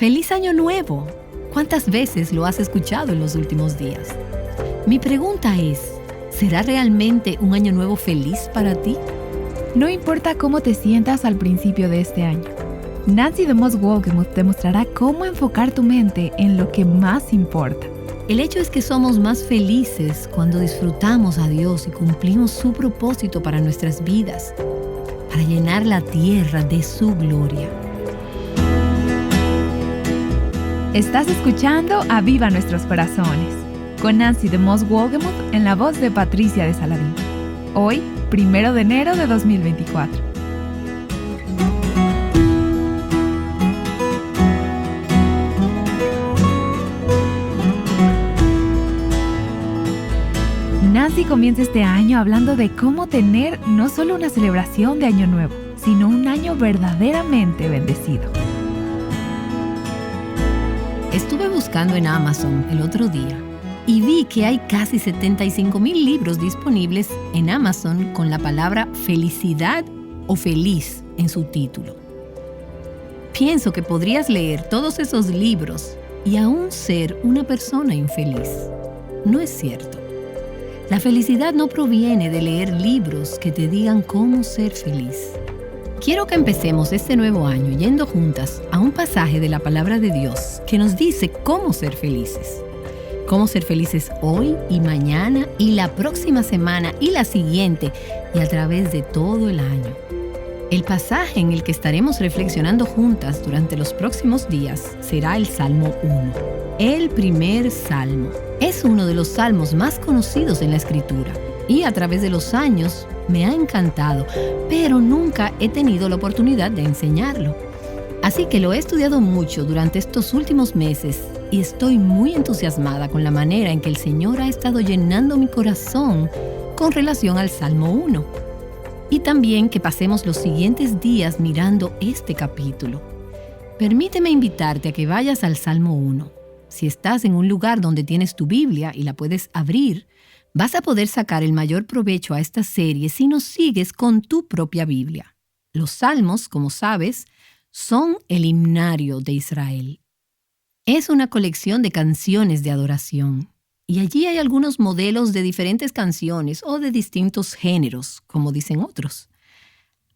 ¡Feliz Año Nuevo! ¿Cuántas veces lo has escuchado en los últimos días? Mi pregunta es, ¿será realmente un año nuevo feliz para ti? No importa cómo te sientas al principio de este año, Nancy DeMoss Wolgemuth te mostrará cómo enfocar tu mente en lo que más importa. El hecho es que somos más felices cuando disfrutamos a Dios y cumplimos su propósito para nuestras vidas, para llenar la tierra de su gloria. Estás escuchando Aviva Nuestros Corazones, con Nancy DeMoss Wolgemuth en la voz de Patricia de Saladín. Hoy, 1 de enero de 2024. Nancy comienza este año hablando de cómo tener no solo una celebración de Año Nuevo, sino un año verdaderamente bendecido. Estuve buscando en Amazon el otro día y vi que hay casi 75,000 libros disponibles en Amazon con la palabra felicidad o feliz en su título. Pienso que podrías leer todos esos libros y aún ser una persona infeliz. No es cierto. La felicidad no proviene de leer libros que te digan cómo ser feliz. Quiero que empecemos este nuevo año yendo juntas a un pasaje de la palabra de Dios que nos dice cómo ser felices. Cómo ser felices hoy y mañana y la próxima semana y la siguiente y a través de todo el año. El pasaje en el que estaremos reflexionando juntas durante los próximos días será el Salmo 1. El primer salmo. Es uno de los salmos más conocidos en la Escritura y a través de los años me ha encantado, pero nunca he tenido la oportunidad de enseñarlo. Así que lo he estudiado mucho durante estos últimos meses y estoy muy entusiasmada con la manera en que el Señor ha estado llenando mi corazón con relación al Salmo 1. Y también que pasemos los siguientes días mirando este capítulo. Permíteme invitarte a que vayas al Salmo 1. Si estás en un lugar donde tienes tu Biblia y la puedes abrir, vas a poder sacar el mayor provecho a esta serie si nos sigues con tu propia Biblia. Los salmos, como sabes, son el himnario de Israel. Es una colección de canciones de adoración. Y allí hay algunos modelos de diferentes canciones o de distintos géneros, como dicen otros.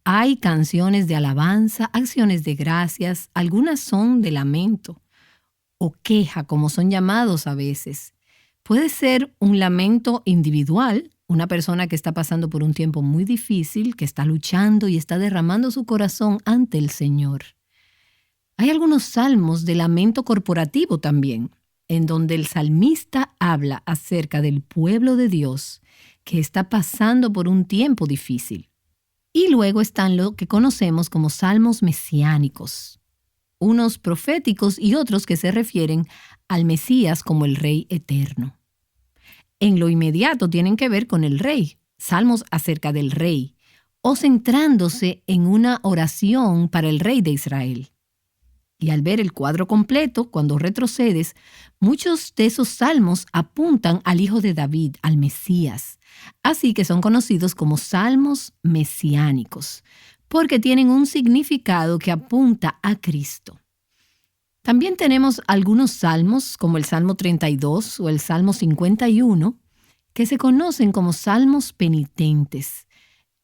Hay canciones de alabanza, acciones de gracias, algunas son de lamento o queja, como son llamados a veces. Puede ser un lamento individual, una persona que está pasando por un tiempo muy difícil, que está luchando y está derramando su corazón ante el Señor. Hay algunos salmos de lamento corporativo también, en donde el salmista habla acerca del pueblo de Dios que está pasando por un tiempo difícil. Y luego están lo que conocemos como salmos mesiánicos, unos proféticos y otros que se refieren al Mesías como el Rey eterno. En lo inmediato tienen que ver con el Rey, salmos acerca del Rey, o centrándose en una oración para el Rey de Israel. Y al ver el cuadro completo, cuando retrocedes, muchos de esos salmos apuntan al Hijo de David, al Mesías. Así que son conocidos como salmos mesiánicos, porque tienen un significado que apunta a Cristo. También tenemos algunos salmos, como el Salmo 32 o el Salmo 51, que se conocen como salmos penitentes.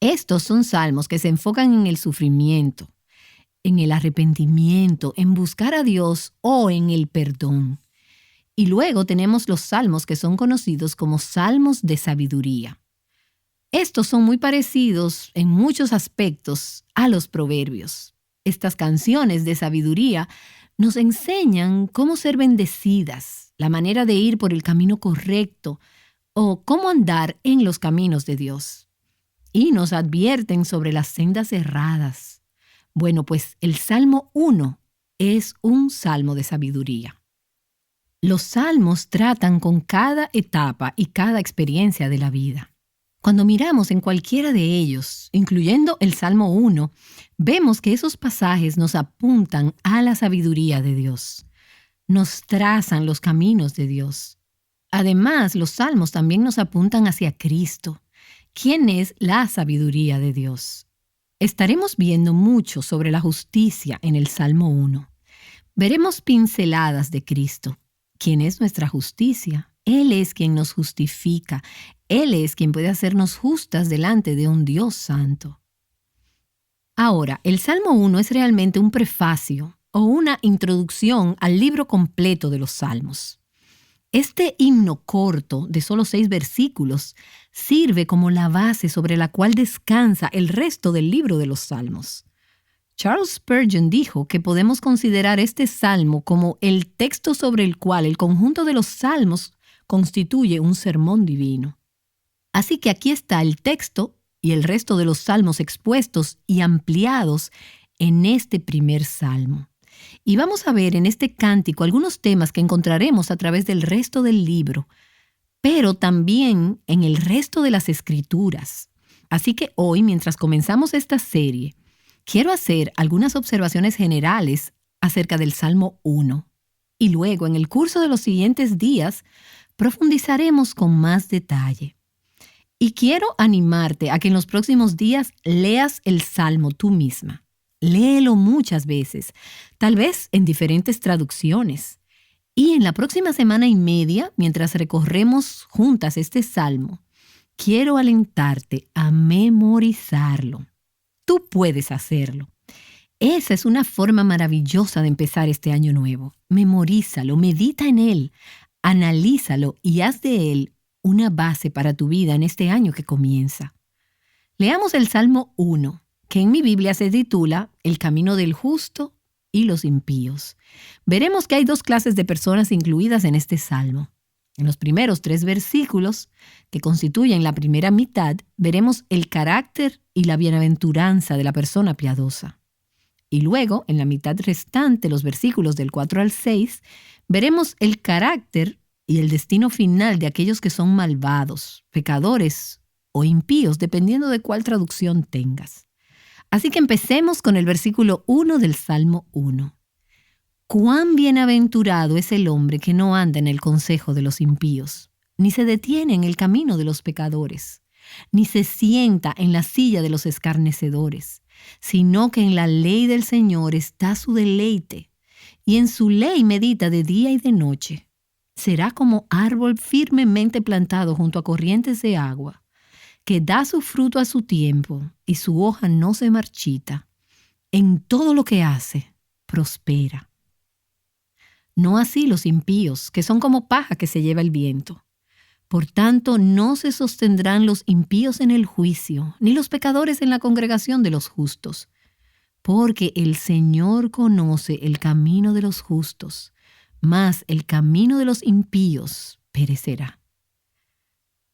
Estos son salmos que se enfocan en el sufrimiento, en el arrepentimiento, en buscar a Dios o en el perdón. Y luego tenemos los salmos que son conocidos como salmos de sabiduría. Estos son muy parecidos en muchos aspectos a los proverbios. Estas canciones de sabiduría nos enseñan cómo ser bendecidas, la manera de ir por el camino correcto o cómo andar en los caminos de Dios. Y nos advierten sobre las sendas erradas. Bueno, pues el Salmo 1 es un salmo de sabiduría. Los salmos tratan con cada etapa y cada experiencia de la vida. Cuando miramos en cualquiera de ellos, incluyendo el Salmo 1, vemos que esos pasajes nos apuntan a la sabiduría de Dios. Nos trazan los caminos de Dios. Además, los salmos también nos apuntan hacia Cristo, quien es la sabiduría de Dios. Estaremos viendo mucho sobre la justicia en el Salmo 1. Veremos pinceladas de Cristo, quien es nuestra justicia. Él es quien nos justifica. Él es quien puede hacernos justas delante de un Dios santo. Ahora, el Salmo 1 es realmente un prefacio o una introducción al libro completo de los Salmos. Este himno corto de solo 6 versículos sirve como la base sobre la cual descansa el resto del libro de los Salmos. Charles Spurgeon dijo que podemos considerar este salmo como el texto sobre el cual el conjunto de los salmos constituye un sermón divino. Así que aquí está el texto y el resto de los salmos expuestos y ampliados en este primer salmo. Y vamos a ver en este cántico algunos temas que encontraremos a través del resto del libro, pero también en el resto de las Escrituras. Así que hoy, mientras comenzamos esta serie, quiero hacer algunas observaciones generales acerca del Salmo 1. Y luego, en el curso de los siguientes días, profundizaremos con más detalle. Y quiero animarte a que en los próximos días leas el Salmo tú misma. Léelo muchas veces, tal vez en diferentes traducciones. Y en la próxima semana y media, mientras recorremos juntas este Salmo, quiero alentarte a memorizarlo. Tú puedes hacerlo. Esa es una forma maravillosa de empezar este año nuevo. Memorízalo, medita en él, analízalo y haz de él una base para tu vida en este año que comienza. Leamos el Salmo 1, que en mi Biblia se titula El camino del justo y los impíos. Veremos que hay 2 clases de personas incluidas en este salmo. En los primeros 3 versículos, que constituyen la primera mitad, veremos el carácter y la bienaventuranza de la persona piadosa. Y luego, en la mitad restante, los versículos del 4 al 6, veremos el carácter y el destino final de aquellos que son malvados, pecadores o impíos, dependiendo de cuál traducción tengas. Así que empecemos con el versículo 1 del Salmo 1. Cuán bienaventurado es el hombre que no anda en el consejo de los impíos, ni se detiene en el camino de los pecadores, ni se sienta en la silla de los escarnecedores, sino que en la ley del Señor está su deleite, y en su ley medita de día y de noche. Será como árbol firmemente plantado junto a corrientes de agua, que da su fruto a su tiempo y su hoja no se marchita. En todo lo que hace, prospera. No así los impíos, que son como paja que se lleva el viento. Por tanto, no se sostendrán los impíos en el juicio, ni los pecadores en la congregación de los justos. Porque el Señor conoce el camino de los justos, mas el camino de los impíos perecerá.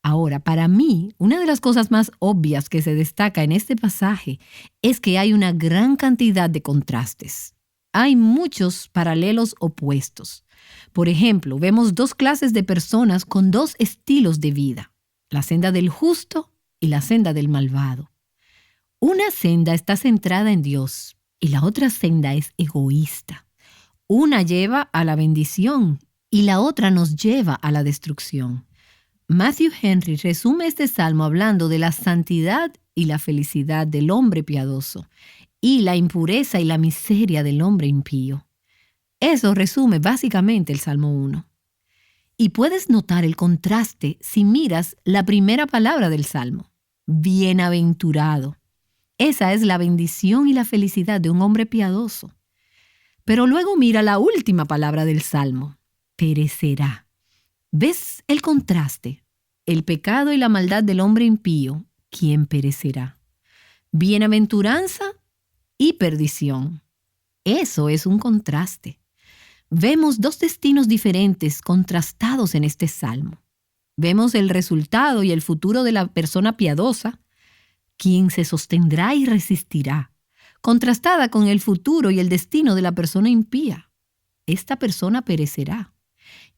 Ahora, para mí, una de las cosas más obvias que se destaca en este pasaje es que hay una gran cantidad de contrastes. Hay muchos paralelos opuestos. Por ejemplo, vemos 2 clases de personas con 2 estilos de vida, la senda del justo y la senda del malvado. Una senda está centrada en Dios y la otra senda es egoísta. Una lleva a la bendición y la otra nos lleva a la destrucción. Matthew Henry resume este salmo hablando de la santidad y la felicidad del hombre piadoso y la impureza y la miseria del hombre impío. Eso resume básicamente el Salmo 1. Y puedes notar el contraste si miras la primera palabra del Salmo, bienaventurado. Esa es la bendición y la felicidad de un hombre piadoso. Pero luego mira la última palabra del Salmo, perecerá. ¿Ves el contraste? El pecado y la maldad del hombre impío, ¿quién perecerá? Bienaventuranza y perdición. Eso es un contraste. Vemos 2 destinos diferentes contrastados en este salmo. Vemos el resultado y el futuro de la persona piadosa, quien se sostendrá y resistirá, contrastada con el futuro y el destino de la persona impía. Esta persona perecerá.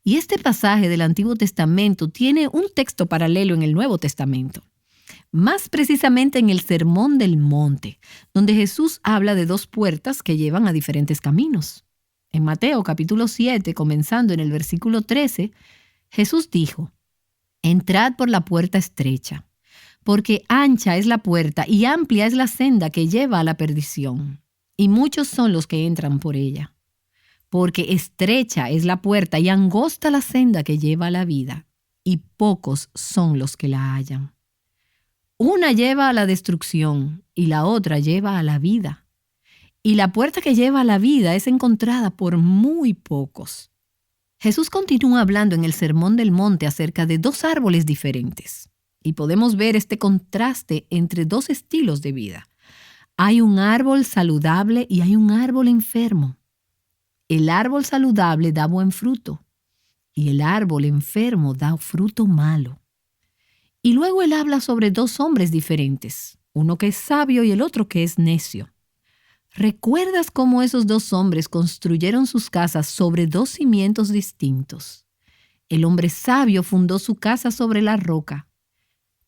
Y este pasaje del Antiguo Testamento tiene un texto paralelo en el Nuevo Testamento. Más precisamente en el Sermón del Monte, donde Jesús habla de 2 puertas que llevan a diferentes caminos. En Mateo capítulo 7, comenzando en el versículo 13, Jesús dijo: Entrad por la puerta estrecha, porque ancha es la puerta y amplia es la senda que lleva a la perdición, y muchos son los que entran por ella. porque estrecha es la puerta y angosta la senda que lleva a la vida, y pocos son los que la hallan. Una lleva a la destrucción y la otra lleva a la vida. Y la puerta que lleva a la vida es encontrada por muy pocos. Jesús continúa hablando en el Sermón del Monte acerca de dos árboles diferentes. Y podemos ver este contraste entre dos estilos de vida. Hay un árbol saludable y hay un árbol enfermo. El árbol saludable da buen fruto y el árbol enfermo da fruto malo. Y luego él habla sobre dos hombres diferentes, uno que es sabio y el otro que es necio. ¿Recuerdas cómo esos dos hombres construyeron sus casas sobre dos cimientos distintos? El hombre sabio fundó su casa sobre la roca,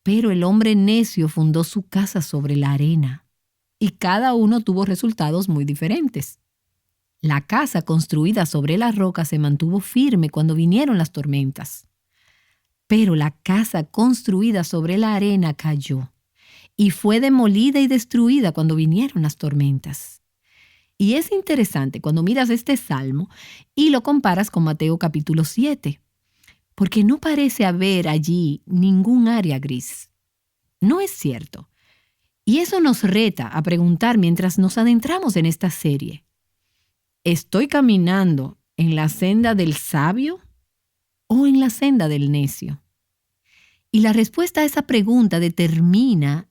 pero el hombre necio fundó su casa sobre la arena. Y cada uno tuvo resultados muy diferentes. La casa construida sobre la roca se mantuvo firme cuando vinieron las tormentas. Pero la casa construida sobre la arena cayó y fue demolida y destruida cuando vinieron las tormentas. Y es interesante cuando miras este salmo y lo comparas con Mateo capítulo 7, porque no parece haber allí ningún área gris. No es cierto. Y eso nos reta a preguntar mientras nos adentramos en esta serie. ¿Estoy caminando en la senda del sabio o en la senda del necio? Y la respuesta a esa pregunta determina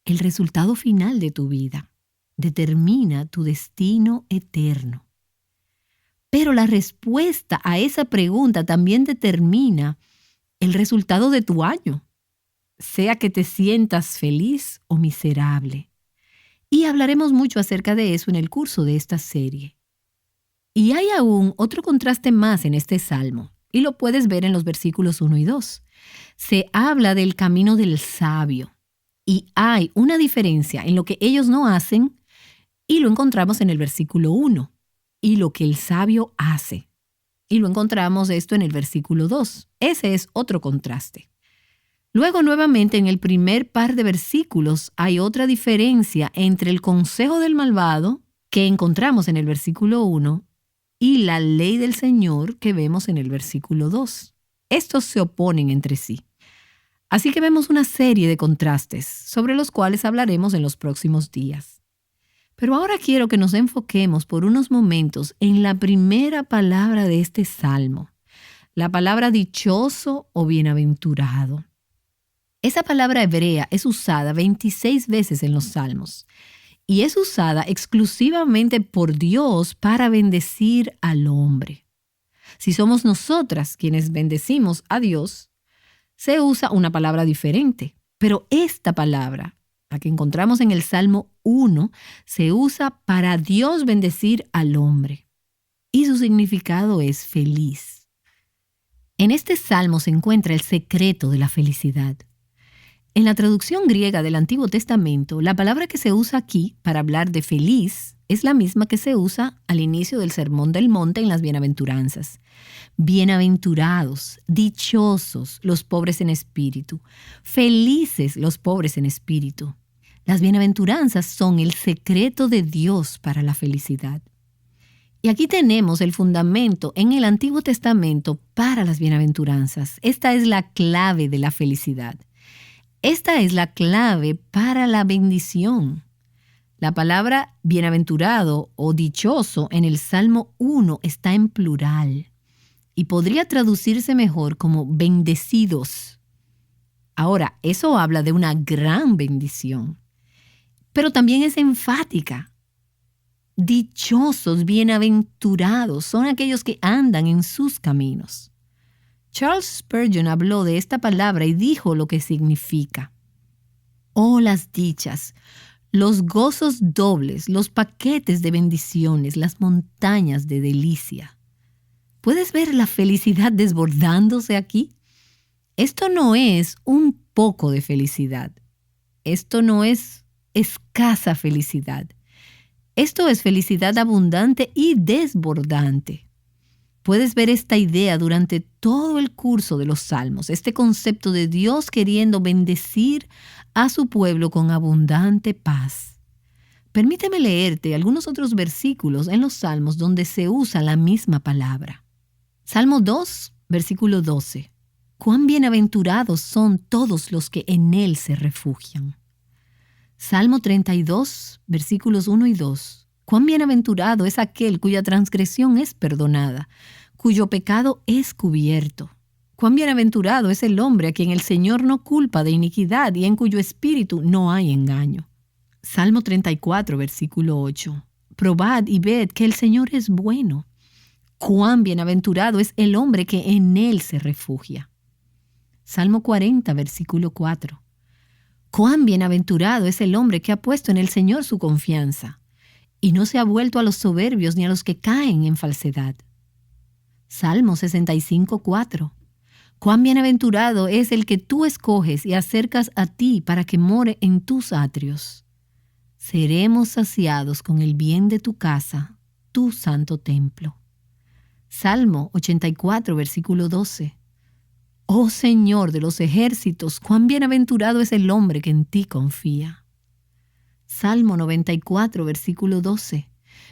el resultado final de tu vida, determina tu destino eterno. Pero la respuesta a esa pregunta también determina el resultado de tu año, sea que te sientas feliz o miserable. Y hablaremos mucho acerca de eso en el curso de esta serie. Y hay aún otro contraste más en este salmo, y lo puedes ver en los versículos 1 y 2. Se habla del camino del sabio, y hay una diferencia en lo que ellos no hacen, y lo encontramos en el versículo 1, y lo que el sabio hace. Y lo encontramos esto en el versículo 2. Ese es otro contraste. Luego, nuevamente, en el primer par de versículos hay otra diferencia entre el consejo del malvado, que encontramos en el versículo 1, y la ley del Señor que vemos en el versículo 2. Estos se oponen entre sí. Así que vemos una serie de contrastes sobre los cuales hablaremos en los próximos días. Pero ahora quiero que nos enfoquemos por unos momentos en la primera palabra de este salmo, la palabra dichoso o bienaventurado. Esa palabra hebrea es usada 26 veces en los salmos. Y es usada exclusivamente por Dios para bendecir al hombre. Si somos nosotras quienes bendecimos a Dios, se usa una palabra diferente. Pero esta palabra, la que encontramos en el Salmo 1, se usa para Dios bendecir al hombre. Y su significado es feliz. En este salmo se encuentra el secreto de la felicidad. En la traducción griega del Antiguo Testamento, la palabra que se usa aquí para hablar de feliz es la misma que se usa al inicio del Sermón del Monte en las Bienaventuranzas. Bienaventurados, dichosos los pobres en espíritu, felices los pobres en espíritu. Las bienaventuranzas son el secreto de Dios para la felicidad. Y aquí tenemos el fundamento en el Antiguo Testamento para las bienaventuranzas. Esta es la clave de la felicidad. Esta es la clave para la bendición. La palabra bienaventurado o dichoso en el Salmo 1 está en plural y podría traducirse mejor como bendecidos. Ahora, eso habla de una gran bendición, pero también es enfática. Dichosos, bienaventurados son aquellos que andan en sus caminos. Charles Spurgeon habló de esta palabra y dijo lo que significa. Oh, las dichas, los gozos dobles, los paquetes de bendiciones, las montañas de delicia. ¿Puedes ver la felicidad desbordándose aquí? Esto no es un poco de felicidad. Esto no es escasa felicidad. Esto es felicidad abundante y desbordante. Puedes ver esta idea durante todo el curso de los Salmos, este concepto de Dios queriendo bendecir a su pueblo con abundante paz. Permíteme leerte algunos otros versículos en los Salmos donde se usa la misma palabra. Salmo 2, versículo 12. Cuán bienaventurados son todos los que en Él se refugian. Salmo 32, versículos 1 y 2. Cuán bienaventurado es aquel cuya transgresión es perdonada, cuyo pecado es cubierto. Cuán bienaventurado es el hombre a quien el Señor no culpa de iniquidad y en cuyo espíritu no hay engaño. Salmo 34, versículo 8. Probad y ved que el Señor es bueno. Cuán bienaventurado es el hombre que en Él se refugia. Salmo 40, versículo 4. Cuán bienaventurado es el hombre que ha puesto en el Señor su confianza y no se ha vuelto a los soberbios ni a los que caen en falsedad. Salmo 65, 4. Cuán bienaventurado es el que tú escoges y acercas a ti para que more en tus atrios. Seremos saciados con el bien de tu casa, tu santo templo. Salmo 84, versículo 12. Oh Señor de los ejércitos, cuán bienaventurado es el hombre que en ti confía. Salmo 94, versículo 12.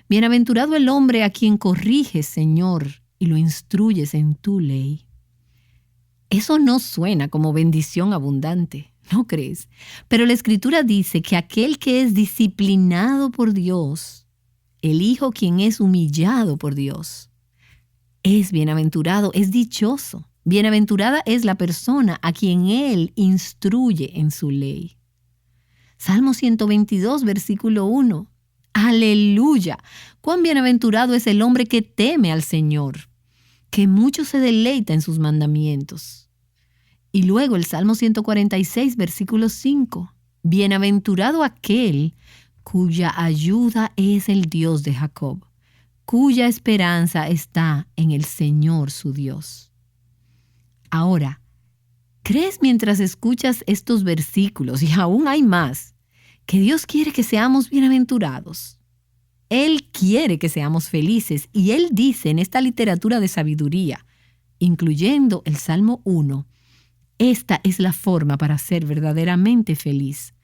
Bienaventurado el hombre a quien corriges, Señor, y lo instruyes en tu ley. Eso no suena como bendición abundante, ¿no crees? Pero la Escritura dice que aquel que es disciplinado por Dios, el hijo quien es humillado por Dios, es bienaventurado, es dichoso. Bienaventurada es la persona a quien Él instruye en su ley. Salmo 122, versículo 1. ¡Aleluya! Cuán bienaventurado es el hombre que teme al Señor, que mucho se deleita en sus mandamientos. Y luego el Salmo 146, versículo 5. Bienaventurado aquel cuya ayuda es el Dios de Jacob, cuya esperanza está en el Señor su Dios. Ahora, ¿crees mientras escuchas estos versículos, y aún hay más, que Dios quiere que seamos bienaventurados? Él quiere que seamos felices y Él dice en esta literatura de sabiduría, incluyendo el Salmo 1, esta es la forma para ser verdaderamente feliz,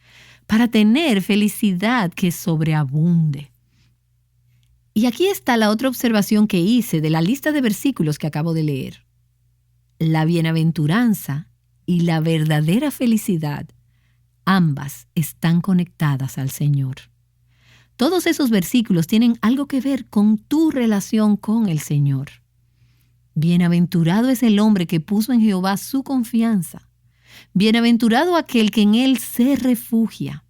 para tener felicidad que sobreabunde. Y aquí está la otra observación que hice de la lista de versículos que acabo de leer. La bienaventuranza y la verdadera felicidad, ambas están conectadas al Señor. Todos esos versículos tienen algo que ver con tu relación con el Señor. Bienaventurado es el hombre que puso en Jehová su confianza. Bienaventurado aquel que en Él se refugia.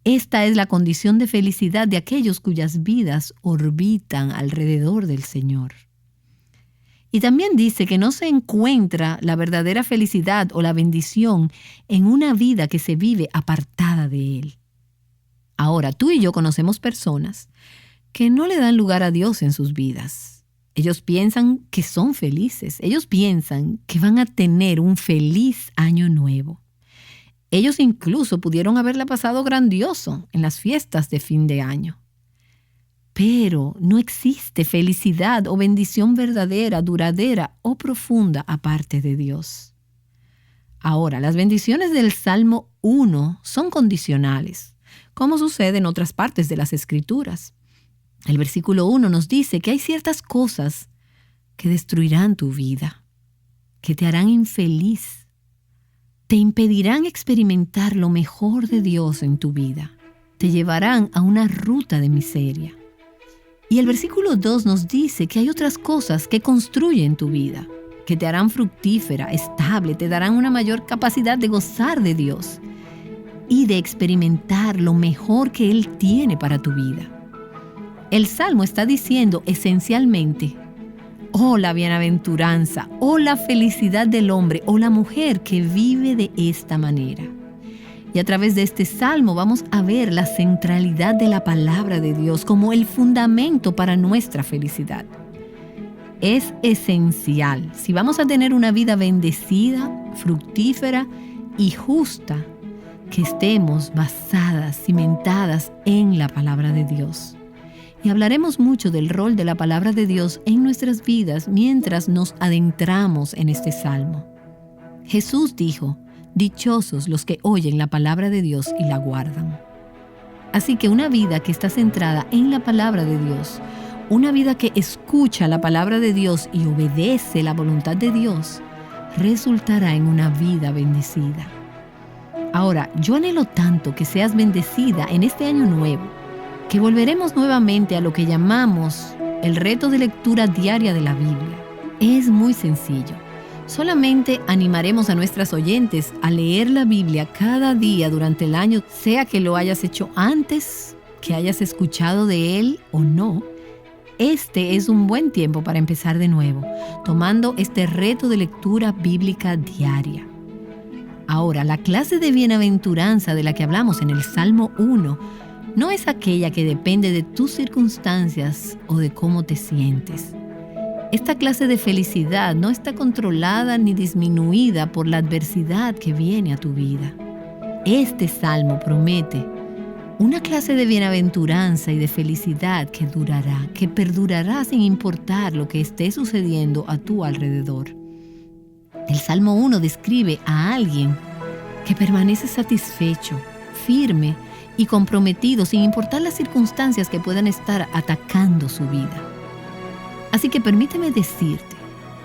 Esta es la condición de felicidad de aquellos cuyas vidas orbitan alrededor del Señor. Y también dice que no se encuentra la verdadera felicidad o la bendición en una vida que se vive apartada de Él. Ahora, tú y yo conocemos personas que no le dan lugar a Dios en sus vidas. Ellos piensan que son felices. Ellos piensan que van a tener un feliz año nuevo. Ellos incluso pudieron haberla pasado grandioso en las fiestas de fin de año. Pero no existe felicidad o bendición verdadera, duradera o profunda aparte de Dios. Ahora, las bendiciones del Salmo 1 son condicionales, como sucede en otras partes de las Escrituras. El versículo 1 nos dice que hay ciertas cosas que destruirán tu vida, que te harán infeliz, te impedirán experimentar lo mejor de Dios en tu vida, te llevarán a una ruta de miseria. Y el versículo 2 nos dice que hay otras cosas que construyen tu vida, que te harán fructífera, estable, te darán una mayor capacidad de gozar de Dios y de experimentar lo mejor que Él tiene para tu vida. El Salmo está diciendo esencialmente, oh la bienaventuranza, oh la felicidad del hombre o la mujer que vive de esta manera. Y a través de este Salmo vamos a ver la centralidad de la palabra de Dios como el fundamento para nuestra felicidad. Es esencial, si vamos a tener una vida bendecida, fructífera y justa, que estemos basadas, cimentadas en la palabra de Dios. Y hablaremos mucho del rol de la palabra de Dios en nuestras vidas mientras nos adentramos en este salmo. Jesús dijo, dichosos los que oyen la palabra de Dios y la guardan. Así que una vida que está centrada en la palabra de Dios, una vida que escucha la palabra de Dios y obedece la voluntad de Dios, resultará en una vida bendecida. Ahora, yo anhelo tanto que seas bendecida en este año nuevo, que volveremos nuevamente a lo que llamamos el reto de lectura diaria de la Biblia. Es muy sencillo. Solamente animaremos a nuestras oyentes a leer la Biblia cada día durante el año, sea que lo hayas hecho antes, que hayas escuchado de él o no. Este es un buen tiempo para empezar de nuevo, tomando este reto de lectura bíblica diaria. Ahora, la clase de bienaventuranza de la que hablamos en el Salmo 1 no es aquella que depende de tus circunstancias o de cómo te sientes. Esta clase de felicidad no está controlada ni disminuida por la adversidad que viene a tu vida. Este salmo promete una clase de bienaventuranza y de felicidad que durará, que perdurará sin importar lo que esté sucediendo a tu alrededor. El Salmo 1 describe a alguien que permanece satisfecho, firme y comprometido sin importar las circunstancias que puedan estar atacando su vida. Así que permíteme decirte,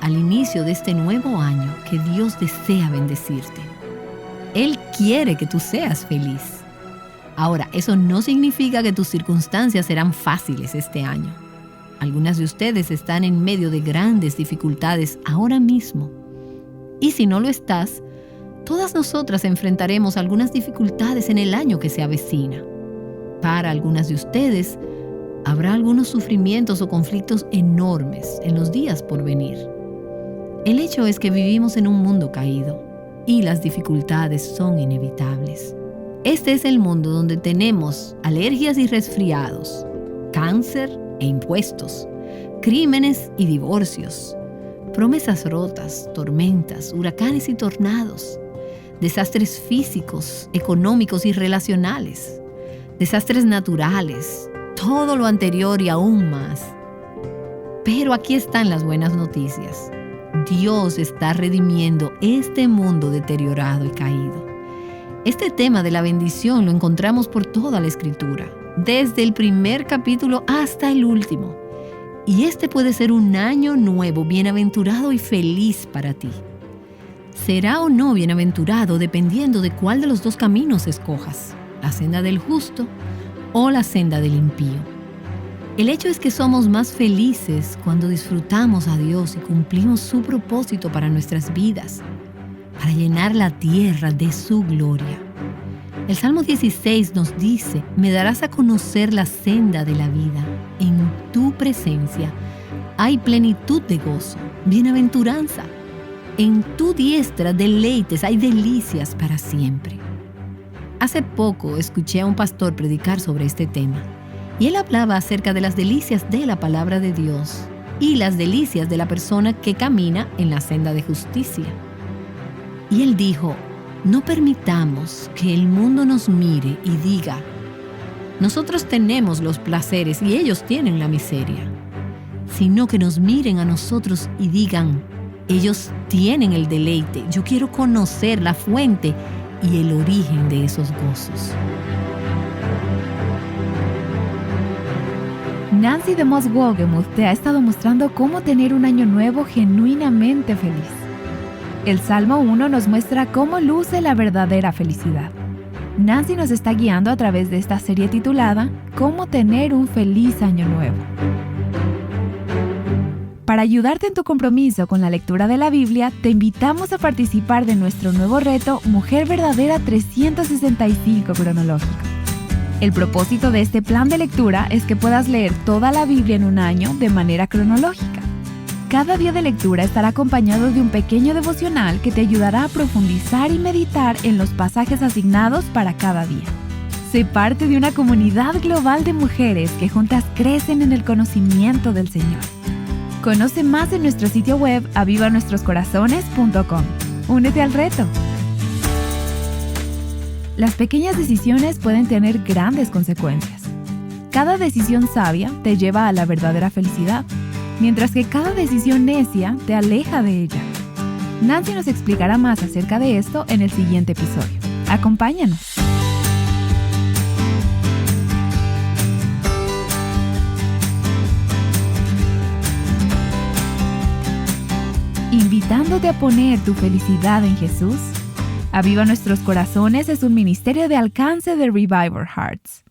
al inicio de este nuevo año, que Dios desea bendecirte. Él quiere que tú seas feliz. Ahora, eso no significa que tus circunstancias serán fáciles este año. Algunas de ustedes están en medio de grandes dificultades ahora mismo. Y si no lo estás, todas nosotras enfrentaremos algunas dificultades en el año que se avecina. Para algunas de ustedes, habrá algunos sufrimientos o conflictos enormes en los días por venir. El hecho es que vivimos en un mundo caído y las dificultades son inevitables. Este es el mundo donde tenemos alergias y resfriados, cáncer e impuestos, crímenes y divorcios, promesas rotas, tormentas, huracanes y tornados, desastres físicos, económicos y relacionales, desastres naturales, todo lo anterior y aún más. Pero aquí están las buenas noticias. Dios está redimiendo este mundo deteriorado y caído. Este tema de la bendición lo encontramos por toda la Escritura, desde el primer capítulo hasta el último. Y este puede ser un año nuevo, bienaventurado y feliz para ti. Será o no bienaventurado dependiendo de cuál de los dos caminos escojas, la senda del justo o la senda del impío. El hecho es que somos más felices cuando disfrutamos a Dios y cumplimos su propósito para nuestras vidas, para llenar la tierra de su gloria. El Salmo 16 nos dice: me darás a conocer la senda de la vida. En tu presencia hay plenitud de gozo, bienaventuranza. En tu diestra deleites, hay delicias para siempre. Hace poco escuché a un pastor predicar sobre este tema y él hablaba acerca de las delicias de la palabra de Dios y las delicias de la persona que camina en la senda de justicia. Y él dijo: no permitamos que el mundo nos mire y diga: nosotros tenemos los placeres y ellos tienen la miseria, sino que nos miren a nosotros y digan: ellos tienen el deleite, yo quiero conocer la fuente y el origen de esos gozos. Nancy DeMoss Wolgemuth te ha estado mostrando cómo tener un año nuevo genuinamente feliz. El Salmo 1 nos muestra cómo luce la verdadera felicidad. Nancy nos está guiando a través de esta serie titulada Cómo tener un feliz año nuevo. Para ayudarte en tu compromiso con la lectura de la Biblia, te invitamos a participar de nuestro nuevo reto Mujer Verdadera 365 cronológico. El propósito de este plan de lectura es que puedas leer toda la Biblia en un año de manera cronológica. Cada día de lectura estará acompañado de un pequeño devocional que te ayudará a profundizar y meditar en los pasajes asignados para cada día. Sé parte de una comunidad global de mujeres que juntas crecen en el conocimiento del Señor. Conoce más en nuestro sitio web avivanuestroscorazones.com. Únete al reto. Las pequeñas decisiones pueden tener grandes consecuencias. Cada decisión sabia te lleva a la verdadera felicidad, mientras que cada decisión necia te aleja de ella. Nancy nos explicará más acerca de esto en el siguiente episodio. Acompáñanos. invitándote a poner tu felicidad en Jesús. Aviva Nuestros Corazones es un ministerio de alcance de Revival Hearts.